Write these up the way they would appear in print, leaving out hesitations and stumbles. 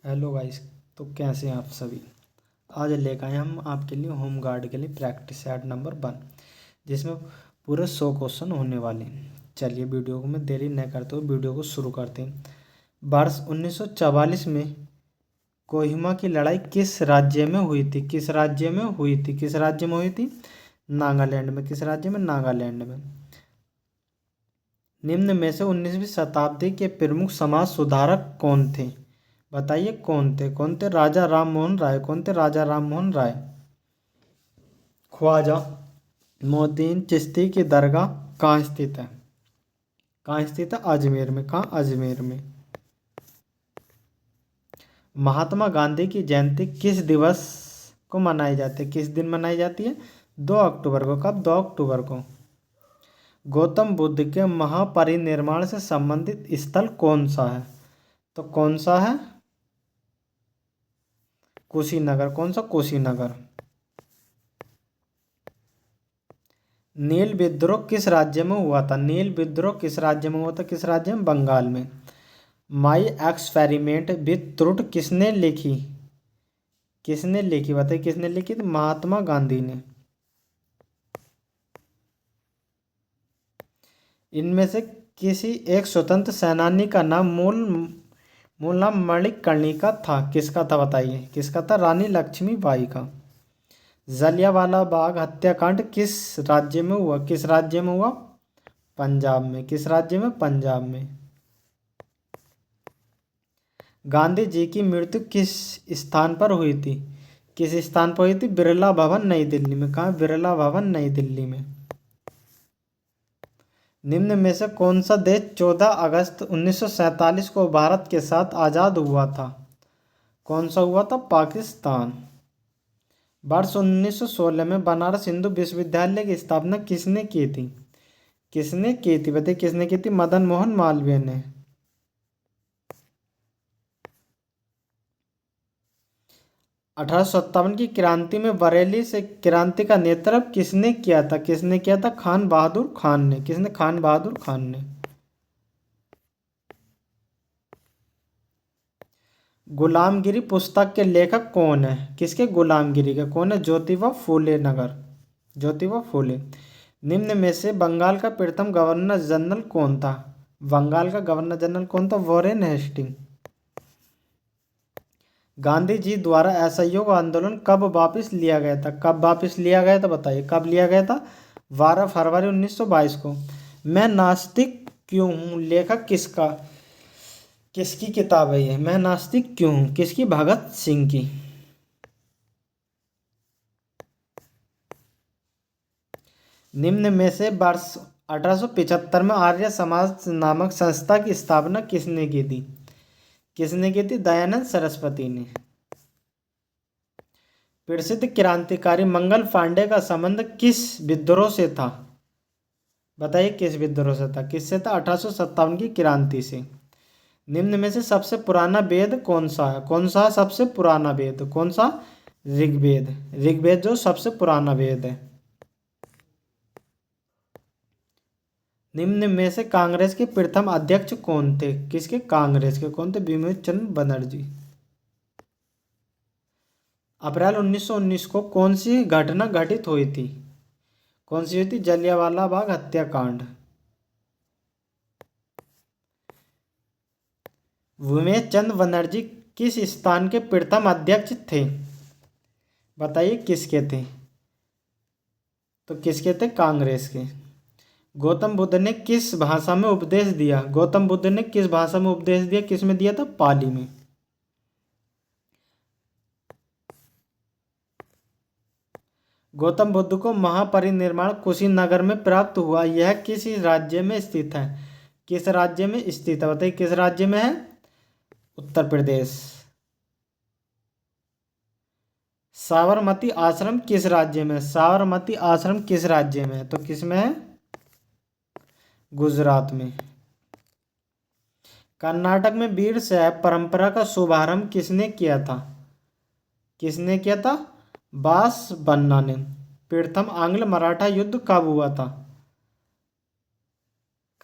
Hello guys. तो कैसे हैं आप सभी। आज लेकर आए हम आपके लिए होम गार्ड के लिए प्रैक्टिस सेट नंबर 1, जिसमें पूरे 100 क्वेश्चन होने वाले हैं। चलिए वीडियो को मैं देरी न करते हुए वीडियो को शुरू करते हैं। वर्ष 1944 में कोहिमा की लड़ाई किस राज्य में हुई थी? किस राज्य में हुई थी? किस राज्य में हुई थी? नागालैंड में। किस राज्य में? नागालैंड में। निम्न में से 19वीं शताब्दी के प्रमुख समाज सुधारक कौन थे? बताइए कौन थे? कौन थे? राजा राम मोहन राय। कौन थे? राजा राम मोहन राय। ख्वाजा मोइनुद्दीन चिश्ती की दरगाह कहाँ स्थित है? कहाँ स्थित है? अजमेर में। कहाँ? अजमेर में। महात्मा गांधी की जयंती किस दिवस को मनाई जाती है? किस दिन मनाई जाती है? 2 अक्टूबर को। कब? 2 अक्टूबर को। गौतम बुद्ध के महापरिनिर्वाण से संबंधित स्थल कौन सा है? तो कौन सा है? कुशीनगर। कौन सा? कुशीनगर। नील विद्रोह किस राज्य में हुआ था? नील विद्रोह किस राज्य में हुआ था? किस राज्य में? बंगाल में। माई एक्सपेरिमेंट विथ ट्रुथ किसने लिखी? किसने लिखी? बताइए किसने लिखी थी? महात्मा गांधी ने। इनमें से किसी एक स्वतंत्र सेनानी का नाम मूल नाम मणिकर्णिका था। किसका था? बताइए किसका था? रानी लक्ष्मीबाई का। जलियांवाला बाग हत्याकांड किस राज्य में हुआ? किस राज्य में हुआ? पंजाब में। किस राज्य में? पंजाब में। गांधी जी की मृत्यु किस स्थान पर हुई थी? किस स्थान पर हुई थी? बिरला भवन, नई दिल्ली में। कहाँ? बिरला भवन, नई दिल्ली में। निम्न में से कौन सा देश 14 अगस्त 1947 को भारत के साथ आज़ाद हुआ था? कौन सा हुआ था? पाकिस्तान। वर्ष 1916 में बनारस हिंदू विश्वविद्यालय की स्थापना किसने की थी? किसने की थी? बताइए किसने की थी? मदन मोहन मालवीय ने। 1857 की क्रांति में बरेली से क्रांति का नेतृत्व किसने किया था? किसने किया था? खान बहादुर खान ने। किसने? खान बहादुर खान ने। गुलामगिरी पुस्तक के लेखक कौन है? किसके? गुलामगिरी के। कौन है? ज्योतिबा फूले नगर। ज्योतिबा फूले। निम्न में से बंगाल का प्रथम गवर्नर जनरल कौन था? बंगाल का गवर्नर जनरल कौन था? Warren Hasting. गांधी जी द्वारा असहयोग आंदोलन कब वापस लिया गया था? कब वापस लिया गया था? बताइए कब लिया गया था? 12 फरवरी 1922 को। मैं नास्तिक क्यों हूँ लेखक किसका? किसकी किताब है ये? मैं नास्तिक क्यों हूँ? किसकी? भगत सिंह की। निम्न में से वर्ष 1875 में आर्य समाज नामक संस्था की स्थापना किसने की थी? किसने की थी? दयानंद सरस्वती ने। प्रसिद्ध क्रांतिकारी मंगल पांडे का संबंध किस विद्रोह से था? बताइए किस विद्रोह से था? किससे था? 1857 की क्रांति से। निम्न में से सबसे पुराना वेद कौन सा है? कौन सा सबसे पुराना वेद? कौन सा? ऋग्वेद। ऋग्वेद जो सबसे पुराना वेद है। निम्न में से कांग्रेस के प्रथम अध्यक्ष कौन थे? किसके? कांग्रेस के। कौन थे? बिमल चंद्र बनर्जी। अप्रैल 1919 को कौन सी घटना घटित हुई थी? कौन सी हुई थी? जलियांवाला बाग हत्याकांड। भूमेश चंद्र बनर्जी किस स्थान के प्रथम अध्यक्ष थे? बताइए किसके थे? तो किसके थे? कांग्रेस के। गौतम बुद्ध ने किस भाषा में उपदेश दिया? गौतम बुद्ध ने किस भाषा में उपदेश दिया? किस में दिया था? पाली में। गौतम बुद्ध को महापरिनिर्वाण कुशीनगर में प्राप्त हुआ। यह किस राज्य में स्थित है? किस राज्य में स्थित है? बताइए किस राज्य में है? उत्तर प्रदेश। साबरमती आश्रम किस राज्य में? साबरमती आश्रम किस राज्य में है? तो किस में है? गुजरात में। कर्नाटक में वीर शैव परंपरा का शुभारंभ किसने किया था? किसने किया था? बासवन्ना ने। प्रथम आंग्ल मराठा युद्ध कब हुआ था?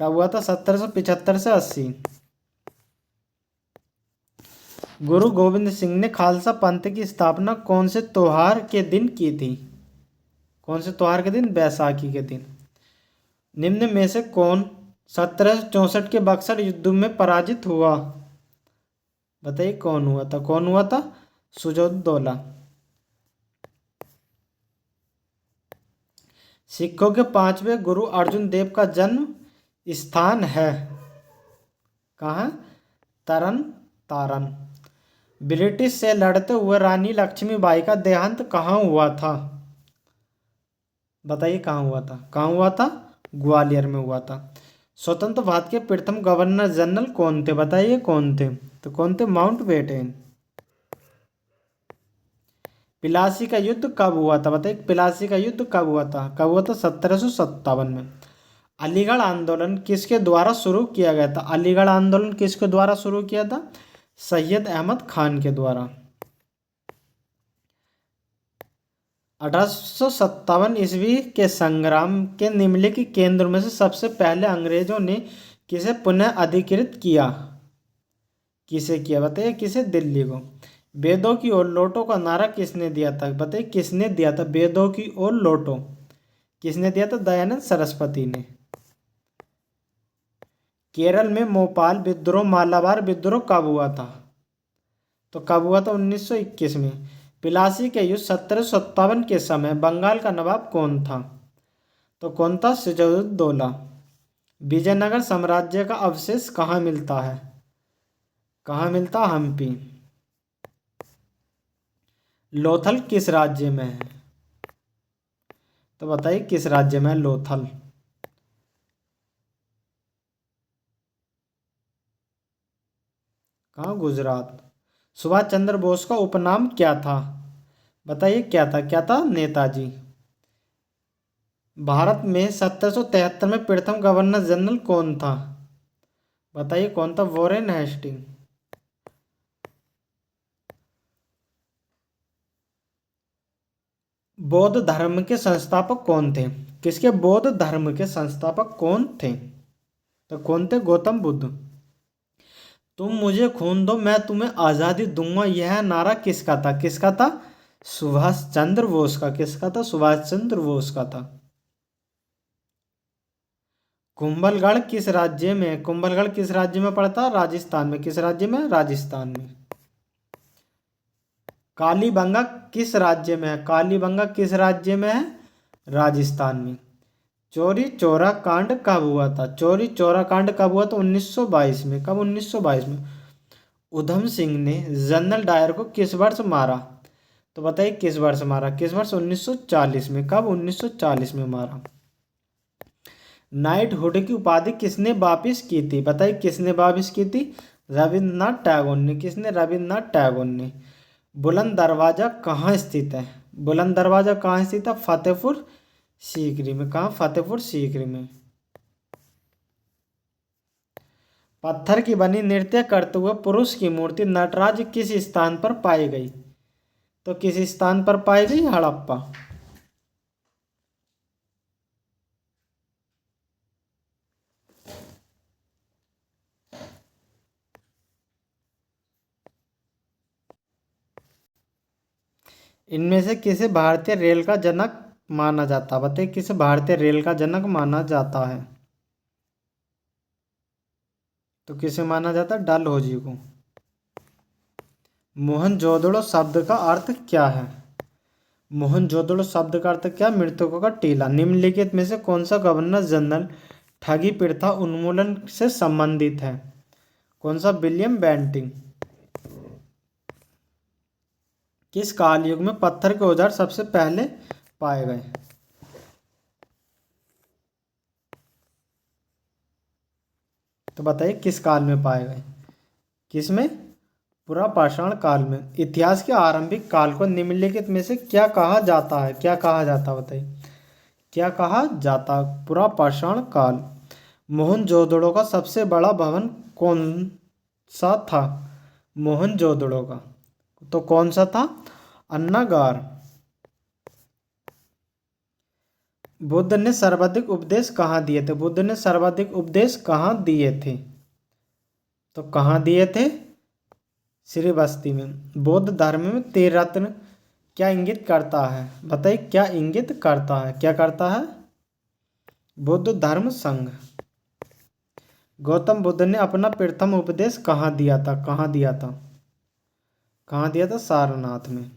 कब हुआ था? 1775 से 80। गुरु गोविंद सिंह ने खालसा पंथ की स्थापना कौन से त्योहार के दिन की थी? कौन से त्योहार के दिन? बैसाखी के दिन। निम्न में से कौन 1764 के बक्सर युद्ध में पराजित हुआ? बताइए कौन हुआ था? कौन हुआ था? सुजाउद्दौला। सिखों के 5वें गुरु अर्जुन देव का जन्म स्थान है कहाँ? तरन तारण। ब्रिटिश से लड़ते हुए रानी लक्ष्मीबाई का देहांत कहाँ हुआ था? बताइए कहाँ हुआ था? कहाँ हुआ था? ग्वालियर में हुआ था। स्वतंत्र भारत के प्रथम गवर्नर जनरल कौन थे? बताइए कौन थे? तो कौन थे? माउंटबेटन। प्लासी का युद्ध कब हुआ था? बताइए प्लासी का युद्ध कब हुआ था? कब हुआ था? 1757 में। अलीगढ़ आंदोलन किसके द्वारा शुरू किया गया था? अलीगढ़ आंदोलन किसके द्वारा शुरू किया था? सैयद अहमद खान के द्वारा। 1857 ईस्वी के संग्राम के निम्नलिखित केंद्र में से सबसे पहले अंग्रेजों ने किसे पुनः अधिकृत किया? किसे किया? बताइए किसे? दिल्ली को। वेदों की ओर लौटो का नारा किसने दिया था? बताइए किसने दिया था? वेदों की ओर लौटो किसने दिया था? दयानंद सरस्वती ने। केरल में मोपाल विद्रोह मालाबार विद्रोह कब हुआ था? तो कब हुआ था? 1921 में। प्लासी के युद्ध 1757 के समय बंगाल का नवाब कौन था? तो कौन था? सिराजुद्दौला। विजयनगर साम्राज्य का अवशेष कहाँ मिलता है? कहाँ मिलता? हम्पी। लोथल किस राज्य में है? तो बताइए किस राज्य में है लोथल? कहाँ? गुजरात। सुभाष चंद्र बोस का उपनाम क्या था? बताइए क्या था? क्या था? नेताजी। भारत में 1773 में प्रथम गवर्नर जनरल कौन था? बताइए कौन था? Warren Hasting. बौद्ध धर्म के संस्थापक कौन थे? किसके? बौद्ध धर्म के संस्थापक कौन थे? तो कौन थे? गौतम बुद्ध। तुम मुझे खून दो मैं तुम्हें आजादी दूंगा, यह नारा किसका था? किसका था? सुभाष चंद्र बोस का। किसका था? सुभाष चंद्र बोस का था। कुंभलगढ़ किस राज्य में? कुंभलगढ़ किस राज्य में पड़ता है? राजस्थान में। किस राज्य में? राजस्थान में। कालीबंगा किस राज्य में है? कालीबंगा किस राज्य में है? राजस्थान में। चौरी चौरा कांड कब हुआ था? चौरी चौरा कांड कब हुआ था? 1922 में। कब? 1922 में। उधम सिंह ने जनरल डायर को किस वर्ष मारा? तो बताइए किस वर्ष मारा? किस वर्ष? 1940 में। कब? 1940 में मारा। नाइटहुड की उपाधि किसने वापिस की थी? बताइए किसने वापिस की थी? रविंद्रनाथ टैगोर ने। किसने? रविंद्रनाथ टैगोर ने। बुलंद दरवाजा कहाँ स्थित है? बुलंद दरवाजा कहाँ स्थित है? फतेहपुर सीकरी में। कहाँ? फतेहपुर सीकरी में। पत्थर की बनी नृत्य करते हुए पुरुष की मूर्ति नटराज किस स्थान पर पाई गई? तो किस स्थान पर पाई गई? हड़प्पा। इनमें से किसे भारतीय रेल का जनक माना जाता है? बताइए किसे भारतीय रेल का जनक माना जाता है? तो किसे माना जाता है? डलहौजी को। मोहनजोदड़ो शब्द का अर्थ क्या है? मोहनजोदड़ो शब्द का अर्थ क्या? मृतकों का टीला। निम्नलिखित में से कौन सा गवर्नर जनरल ठगी प्रथा उन्मूलन से संबंधित है? कौन सा? William Bentinck. किस काल युग में पत्थर के औजार सबसे पहले पाए गए? तो बताइए किस काल में पाए गए? किसमें? पुरापाषाण काल में। इतिहास के आरंभिक काल को निम्नलिखित में से क्या कहा जाता है? क्या कहा जाता? बताइए क्या कहा जाता? पुरापाषाण काल। मोहनजोदड़ो का सबसे बड़ा भवन कौन सा था? मोहनजोदड़ो का तो कौन सा था? अन्नागार। बुद्ध ने सर्वाधिक उपदेश कहाँ दिए थे? बुद्ध ने सर्वाधिक उपदेश कहाँ दिए थे? तो कहाँ दिए थे? श्रीवस्ती में। बौद्ध धर्म में त्रिरत्न क्या इंगित करता है? बताइए क्या इंगित करता है, क्या करता है? बुद्ध धर्म संघ। गौतम बुद्ध ने अपना प्रथम उपदेश कहाँ दिया था? कहाँ दिया था? कहाँ दिया था? सारनाथ में।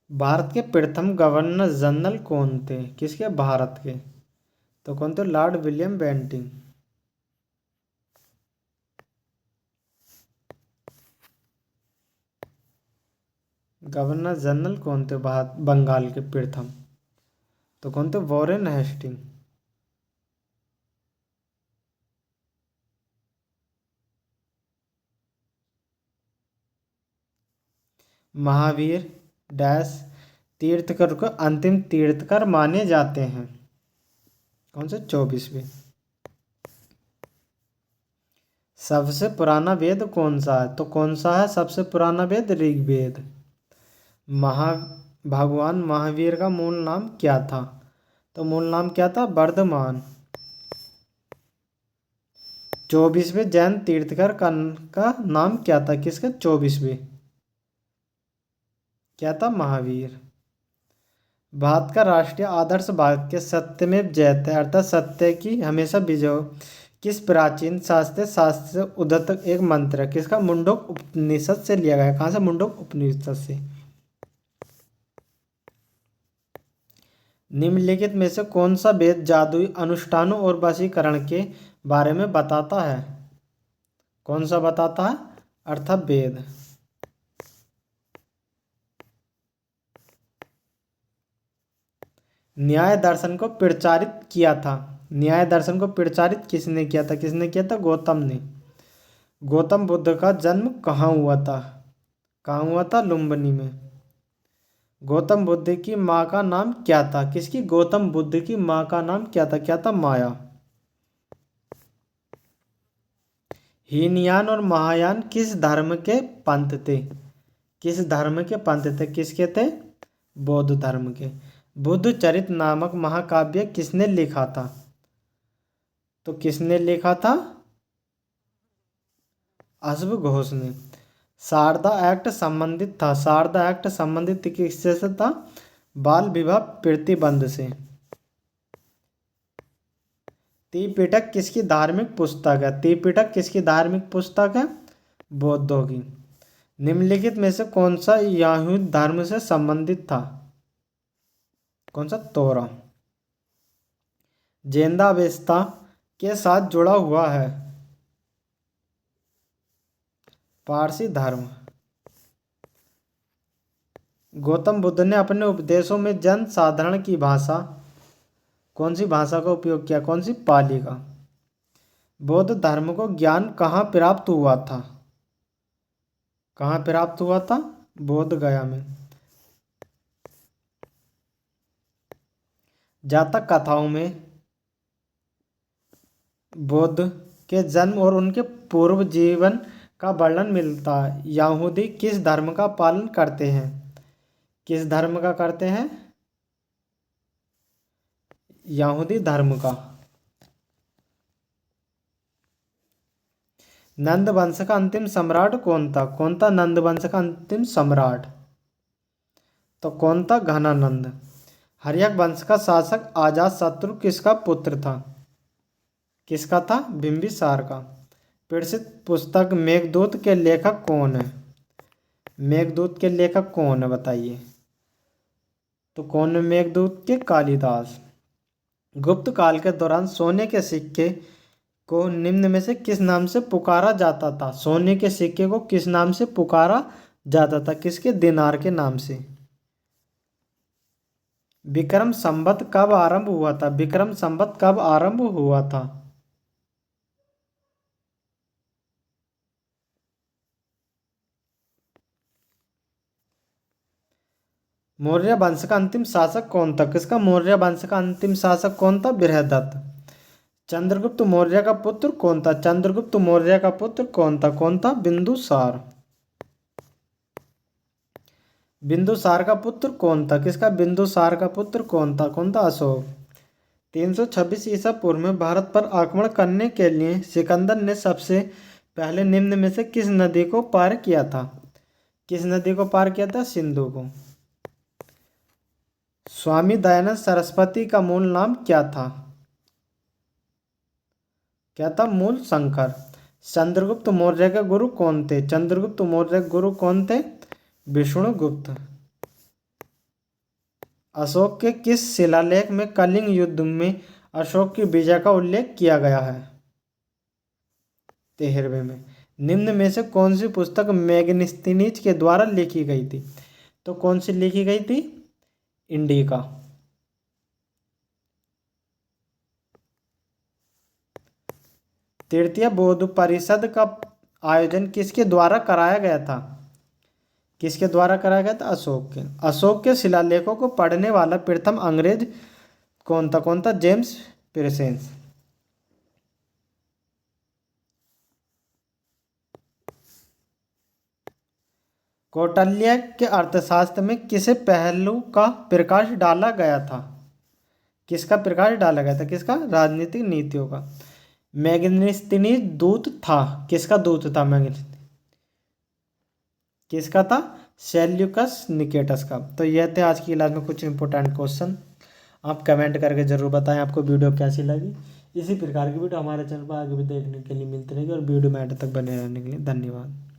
भारत के प्रथम गवर्नर जनरल कौन थे? किसके? भारत के। तो कौन थे? Lord William Bentinck. Governor general कौन थे भारत बंगाल के प्रथम? तो कौन थे? Warren Hastings. महावीर डैश तीर्थकर को अंतिम तीर्थकर माने जाते हैं। कौन से? 24वें। सबसे पुराना वेद कौन सा है? तो कौन सा है सबसे पुराना वेद? ऋग्वेद। महा भगवान महावीर का मूल नाम क्या था? तो मूल नाम क्या था? वर्धमान। 24वें जैन तीर्थकर का नाम क्या था? किसका? 24वें। क्या था? महावीर। भारत का राष्ट्रीय आदर्श वाक्य सत्यमेव जयते अर्थात सत्य की हमेशा विजय हो किस प्राचीन शास्त्र से उद्धत एक मंत्र है? किसका? मुंडक उपनिषद से लिया गया। कहाँ से? मुंडक उपनिषद से। निम्नलिखित में से कौन सा वेद जादुई अनुष्ठानों और वशीकरण के बारे में बताता है? कौन सा बताता है? अथर्ववेद। न्याय दर्शन को प्रचारित किया था? न्याय दर्शन को प्रचारित किसने किया था? किसने किया था? गौतम ने। गौतम बुद्ध का जन्म कहाँ हुआ था? कहाँ हुआ था? लुम्बिनी में। गौतम बुद्ध की माँ का नाम क्या था? किसकी? गौतम बुद्ध की माँ का नाम क्या था? क्या था? माया। हीनयान और महायान किस धर्म के पंथ थे? किस धर्म के पंथ थे? किसके थे? बौद्ध धर्म के। बुद्ध चरित नामक महाकाव्य किसने लिखा था? तो किसने लिखा था? अश्व घोष ने। शारदा एक्ट संबंधित था? शारदा एक्ट संबंधित किससे से था? बाल विवाह प्रतिबंध से। त्रिपिटक किसकी धार्मिक पुस्तक है? त्रिपिटक किसकी धार्मिक पुस्तक है? बौद्धों की। निम्नलिखित में से कौन सा यहूदी धर्म से संबंधित था? कौन सा? तोरा। ज़ेंदावेस्ता के साथ जुड़ा हुआ है? पारसी धर्म। गौतम बुद्ध ने अपने उपदेशों में जन साधारण की भाषा कौन सी भाषा का उपयोग किया? कौन सी? पाली का। बौद्ध धर्म को ज्ञान कहाँ प्राप्त हुआ था? कहाँ प्राप्त हुआ था? बोध गया में। जातक कथाओं में बुद्ध के जन्म और उनके पूर्व जीवन का वर्णन मिलता है। यहूदी किस धर्म का पालन करते हैं? किस धर्म का करते हैं? यहूदी धर्म का। नंद वंश का अंतिम सम्राट कौन था? कौन था नंद वंश का अंतिम सम्राट? तो कौन था? घनानंद। हर्यक वंश का शासक अजातशत्रु किसका पुत्र था? किसका था? बिंबिसार का। प्रसिद्ध पुस्तक मेघदूत के लेखक कौन है? मेघदूत के लेखक कौन है? बताइए। तो कौन है मेघदूत के? कालिदास। गुप्त काल के दौरान सोने के सिक्के को निम्न में से किस नाम से पुकारा जाता था? सोने के सिक्के को किस नाम से पुकारा जाता था? किसके? दिनार के नाम से। विक्रम संवत कब आरंभ हुआ था? विक्रम संवत कब आरंभ हुआ था? मौर्य वंश का अंतिम शासक कौन था? किसका? मौर्य वंश का अंतिम शासक कौन था? बृहदत्त। चंद्रगुप्त मौर्य का पुत्र कौन था? चंद्रगुप्त मौर्य का पुत्र कौन था? कौन था? बिंदुसार। बिंदुसार का पुत्र कौन था? किसका? बिंदुसार का पुत्र कौन था? कौन था? अशोक। 326 ईसा पूर्व में भारत पर आक्रमण करने के लिए सिकंदर ने सबसे पहले निम्न में से किस नदी को पार किया था? किस नदी को पार किया था? सिंधु को। स्वामी दयानंद सरस्वती का मूल नाम क्या था? क्या था? मूल शंकर। चंद्रगुप्त मौर्य के गुरु कौन थे? चंद्रगुप्त मौर्य के गुरु कौन थे? विष्णुगुप्त। अशोक के किस शिलालेख में कलिंग युद्ध में अशोक की विजय का उल्लेख किया गया है? 13वें में। निम्न में से कौन सी पुस्तक मेगनीस्थनीज के द्वारा लिखी गई थी? तो कौन सी लिखी गई थी? इंडिका। तृतीय बौद्ध परिषद का आयोजन किसके द्वारा कराया गया था? किसके द्वारा कराया गया था? अशोक के। अशोक के शिलालेखों को पढ़ने वाला प्रथम अंग्रेज कौन था? कौन था? James presence. कौटिल्य के अर्थशास्त्र में किसे पहलू का प्रकाश डाला गया था? किसका प्रकाश डाला गया था? किसका? राजनीतिक नीतियों का। मेगनीस्थनीज दूत था। किसका दूत था? मेगनीस्थनीज किसका था? सेल्यूकस निकेटस का। तो यह थे आज की क्लास में कुछ इंपॉर्टेंट क्वेश्चन। आप कमेंट करके जरूर बताएं आपको वीडियो कैसी लगी। इसी प्रकार की वीडियो हमारे चैनल पर आगे भी देखने के लिए मिलती रहेगी और वीडियो में अंत तक बने रहने के लिए धन्यवाद।